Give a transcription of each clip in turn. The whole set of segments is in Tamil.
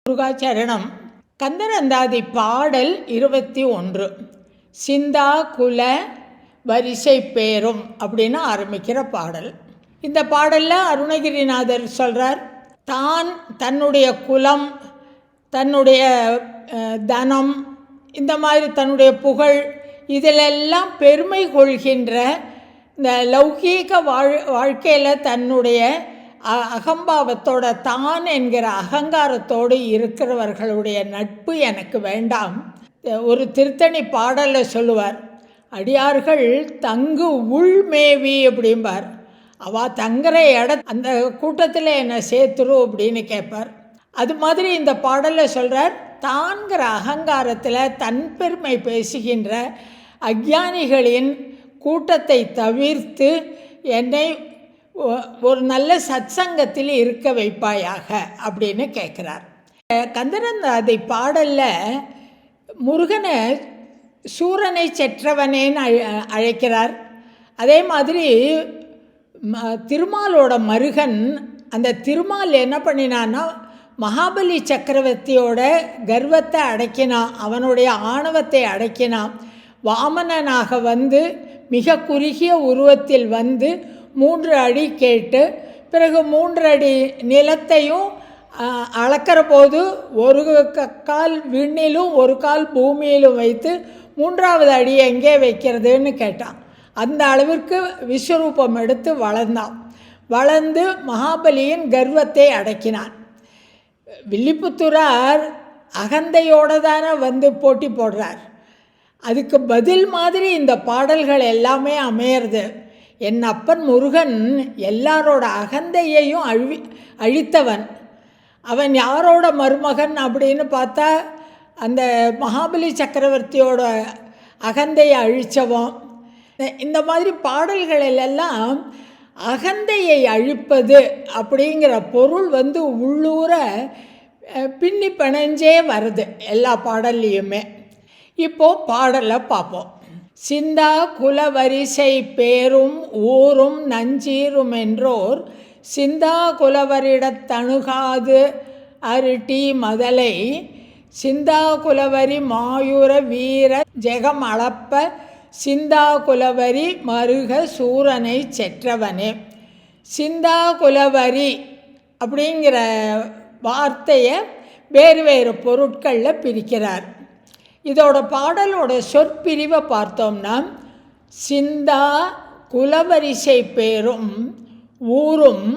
முருகாச்சரணம். கந்தனந்தாதி பாடல் 21. சிந்தா குல வரிசை பேரும் அப்படின்னு ஆரம்பிக்கிற பாடல். இந்த பாடலில் அருணகிரிநாதர் சொல்கிறார், தான் தன்னுடைய குலம், தன்னுடைய தனம், இந்த மாதிரி தன்னுடைய புகழ், இதிலெல்லாம் பெருமை கொள்கின்ற இந்த லௌகீக வாழ்க்கையில் தன்னுடைய அகம்பாவத்தோட, தான் என்கிற அகங்காரத்தோடு இருக்கிறவர்களுடைய நட்பு எனக்கு வேண்டாம். ஒரு திருத்தணி பாடலில் சொல்லுவார், அடியார்கள் தங்கு உள்மேவி அப்படிம்பார். அவள் தங்குற அந்த கூட்டத்தில் என்னை சேர்த்துரும் அப்படின்னு கேட்பார். அது மாதிரி இந்த பாடலில் சொல்கிறார், தான்கிற அகங்காரத்தில் தன் பெருமை பேசுகின்ற அஞ்ஞானிகளின் கூட்டத்தை தவிர்த்து என்னை ஒரு நல்ல சத்சங்கத்தில் இருக்க வைப்பாயாக அப்படின்னு கேட்குறார். கந்தனந்தாதி பாடலில் முருகனை சூரனை செற்றவனேன்னு அழைக்கிறார். அதே மாதிரி திருமாலோட மருகன், அந்த திருமால் என்ன பண்ணினான்னா மகாபலி சக்கரவர்த்தியோட கர்வத்தை அடக்கினான், அவனுடைய ஆணவத்தை அடக்கினான். வாமனனாக வந்து மிக குறுகிய உருவத்தில் வந்து 3 அடி கேட்டு, பிறகு 3 அடி நிலத்தையும் அளக்கிற போது ஒரு கால் விண்ணிலும் ஒரு கால் பூமியிலும் வைத்து 3வது அடி எங்கே வைக்கிறதுன்னு கேட்டான். அந்த அளவிற்கு விஸ்வரூபம் எடுத்து வளர்ந்து மகாபலியின் கர்வத்தை அடக்கினான். வில்லிபுத்தூரார் அகந்தையோடு தானே வந்து போட்டி போடுறார். அதுக்கு பதில் மாதிரி இந்த பாடல்கள் எல்லாமே அமையிறது. என் அப்பன் முருகன் எல்லாரோட அகந்தையையும் அழித்தவன். அவன் யாரோட மருமகன் அப்படின்னு பார்த்தா அந்த மகாபலி சக்கரவர்த்தியோட அகந்தையை அழித்தவன். இந்த மாதிரி பாடல்களிலெல்லாம் அகந்தையை அழிப்பது அப்படிங்கிற பொருள் வந்து உள்ளூர பின்னி பிணைஞ்சே வருது எல்லா பாடல்லையுமே. இப்போது பாடலை பார்ப்போம். சிந்தா குலவரிசை பேரும் ஊரும் நஞ்சீரும் என்றோர் சிந்தா குலவரிடத்தணுகாது அருட்டி மதலை சிந்தா குலவரி மாயூர வீர ஜெகம் அளப்ப சிந்தா குலவரி மருக சூரனை செற்றவனே. சிந்தா குலவரி அப்படிங்கிற வார்த்தையை வேறு வேறு பொருட்களில் பிரிக்கிறார். இதோட பாடலோட சொற்பிரிவை பார்த்தோம்னா, சிந்தா குலவரிசை பேரும் ஊரும்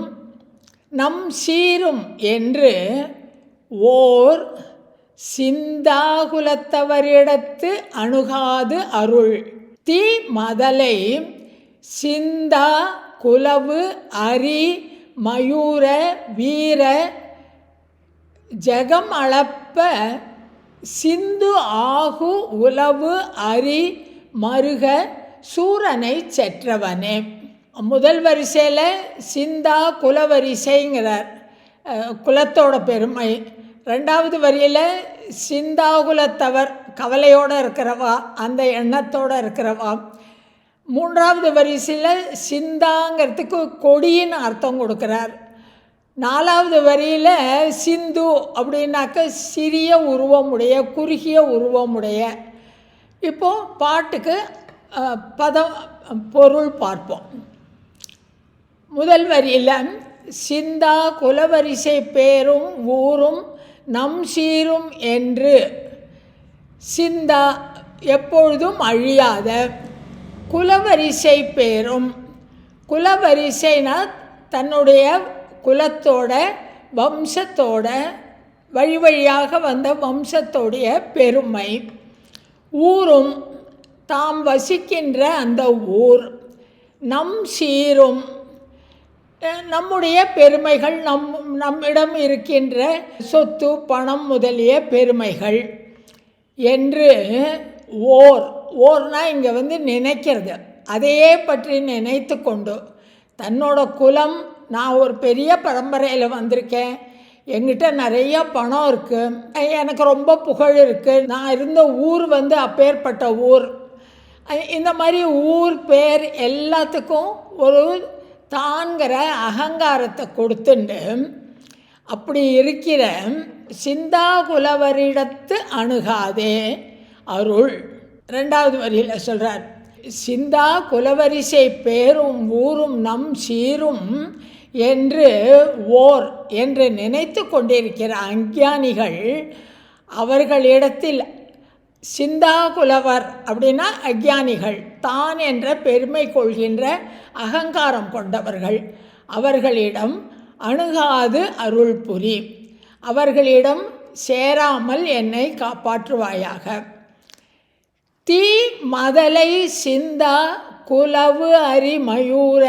நம் சீரும் என்று ஓர் சிந்தாகுலத்தவரிடத்து அணுகாது அருள் தீ மதலை சிந்தா குலவு அரி மயூர வீர ஜெகம் அளப்ப சிந்து ஆகு உலவு அரி மருக சூரனை செற்றவனே. முதல் வரிசையில் சிந்தா குலவரிசைங்கிறார், குலத்தோட பெருமை. 2வது வரியில் சிந்தாகுலத்தவர், கவலையோடு இருக்கிறவா, அந்த எண்ணத்தோடு இருக்கிறவா. 3வது வரிசையில் சிந்தாங்கிறதுக்கு கொடின்னு அர்த்தம் கொடுக்குறார். 4வது வரியில் சிந்து அப்படின்னாக்க சிறிய உருவமுடைய, குறுகிய உருவமுடைய. இப்போது பாட்டுக்கு பதம் பொருள் பார்ப்போம். முதல் வரியில் சிந்தா குலவரிசை பேரும் ஊரும் நம் சீரும் என்று, சிந்தா எப்பொழுதும் அழியாத, குலவரிசை பேரும், குலவரிசைனா தன்னுடைய குலத்தோட வம்சத்தோட வழி வழியாக வந்த வம்சத்தோடைய பெருமை, ஊரும் தாம் வசிக்கின்ற அந்த ஊர், நம் சீரும் நம்முடைய பெருமைகள், நம்மிடம் இருக்கின்ற சொத்து பணம் முதலிய பெருமைகள் என்று ஓர்னா இங்கே வந்து நினைக்கிறது. அதையே பற்றி நினைத்து கொண்டு தன்னோட குலம், நான் ஒரு பெரிய பரம்பரையில் வந்திருக்கேன், எங்கிட்ட நிறைய பணம் இருக்குது, எனக்கு ரொம்ப புகழ் இருக்குது, நான் இருந்த ஊர் வந்து அப்பேற்பட்ட ஊர், இந்த மாதிரி ஊர் பேர் எல்லாத்துக்கும் ஒரு தான்கிற அகங்காரத்தை கொடுத்துண்டு அப்படி இருக்கிற சிந்தாகுலவரிடத்து அணுகாதே அருள். 2வது வரியில் சொல்கிறார், சிந்தா குலவரிசை பேரும் ஊரும் நம் சீரும் என்று நினைத்து கொண்டிருக்கிற அஞ்ஞானிகள், அவர்களிடத்தில் சிந்தாகுலவர் அப்படின்னா அஞ்ஞானிகள், தான் என்ற பெருமை கொள்கின்ற அகங்காரம் கொண்டவர்கள், அவர்களிடம் அணுகாது அருள் புரி, அவர்களிடம் சேராமல் என்னை காப்பாற்றுவாயாக. தீ மதலை சிந்தா குலவு அரி மயூர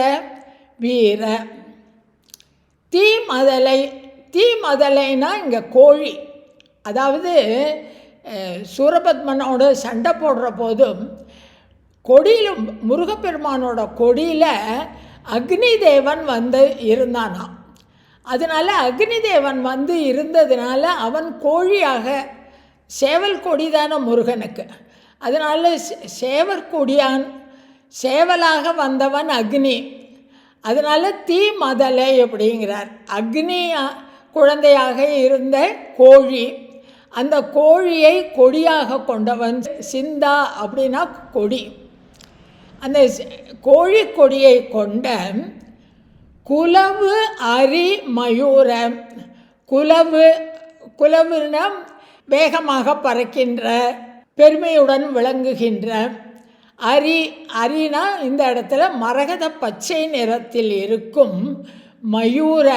வீர. தீ மதலைனா இங்கே கோழி, அதாவது சூரபத்மனோட சண்டை போடுற போதும் கொடியில், முருகப்பெருமானோட கொடியில் அக்னி தேவன் வந்து இருந்தானாம். அதனால் அக்னி தேவன் வந்து இருந்ததுனால அவன் கோழியாக, சேவல் கொடி தானே முருகனுக்கு, அதனால் சேவற்கொடியான், சேவலாக வந்தவன் அக்னி. அதனால் தீ மதலை அப்படிங்கிறார். அக்னி குழந்தையாக இருந்த கோழி, அந்த கோழியை கொடியாக கொண்டவன். சிந்தா அப்படின்னா கொடி. அந்த கோழி கொடியை கொண்ட குலவு அரி மயூர. குலவுனா வேகமாக பறக்கின்ற, பெருமையுடன் விளங்குகின்ற. அரினா இந்த இடத்துல மரகத பச்சை நிறத்தில் இருக்கும் மயூர,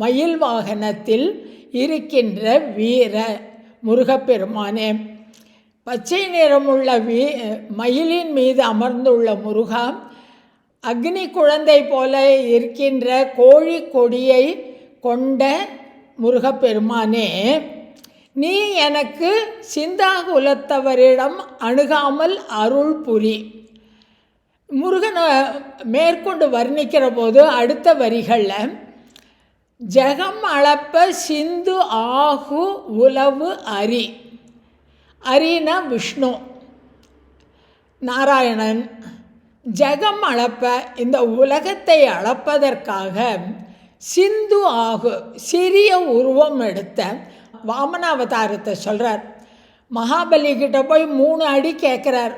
மயில் வாகனத்தில் இருக்கின்ற வீர முருகப்பெருமானே. பச்சை நிறமுள்ள மயிலின் மீது அமர்ந்துள்ள முருகா, அக்னி குழந்தை போல இருக்கின்ற கோழி கொடியை கொண்ட முருகப்பெருமானே, நீ எனக்கு சிந்தாகுலத்தவரிடம் அணுகாமல் அருள் புரி. முருகனை மேற்கொண்டு வர்ணிக்கிற போது அடுத்த வரிகளில் ஜெகம் அளப்ப சிந்து ஆகு உலவு அரி. அரினா விஷ்ணு நாராயணன். ஜெகம் அளப்ப, இந்த உலகத்தை அளப்பதற்காக சிந்து ஆகு, சிறிய உருவம் எடுத்த வாமனாவதாரத்தை சொல்கிறார். மகாபலி கிட்ட போய் 3 அடி கேட்குறார்.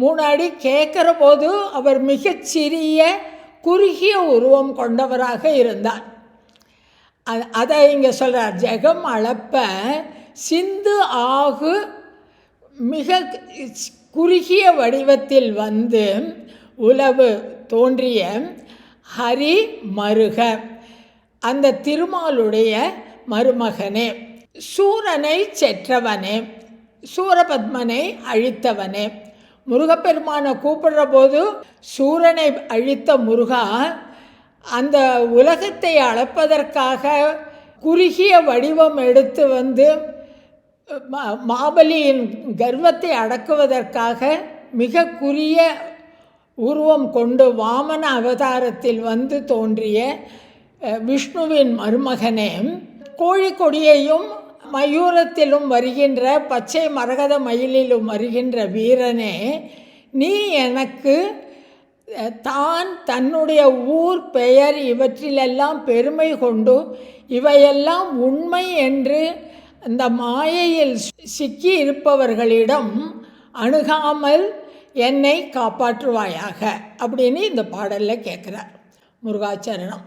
3 அடி கேட்குற போது அவர் மிகச்சிறிய குறுகிய உருவம் கொண்டவராக இருந்தார். அதை இங்கே சொல்கிறார். ஜெகம் அளப்ப சிந்து ஆகு, மிக குறுகிய வடிவத்தில் வந்து உலவு தோன்றிய ஹரி மருக, அந்த திருமாலுடைய மருமகனே, சூரனை செற்றவனே, சூரபத்மனை அழித்தவனே. முருகப்பெருமானை கூப்பிடுற போது சூரனை அழித்த முருகா, அந்த உலகத்தை அளப்பதற்காக குறுகிய வடிவம் எடுத்து வந்து மாபலியின் கர்வத்தை அடக்குவதற்காக மிக குறுகிய உருவம் கொண்டு வாமன அவதாரத்தில் வந்து தோன்றிய விஷ்ணுவின் மருமகனே, கோழி கொடியையும் மயூரத்திலும் வருகின்ற பச்சை மரகத மயிலிலும் வருகின்ற வீரனே, நீ எனக்கு தன்னுடைய ஊர் பெயர் இவற்றிலெல்லாம் பெருமை கொண்டு இவையெல்லாம் உண்மை என்று அந்த மாயையில் சிக்கி இருப்பவர்களிடம் அணுகாமல் என்னை காப்பாற்றுவாயாக அப்படின்னு இந்த பாடலில் கேட்குறார். முருகாச்சரணம்.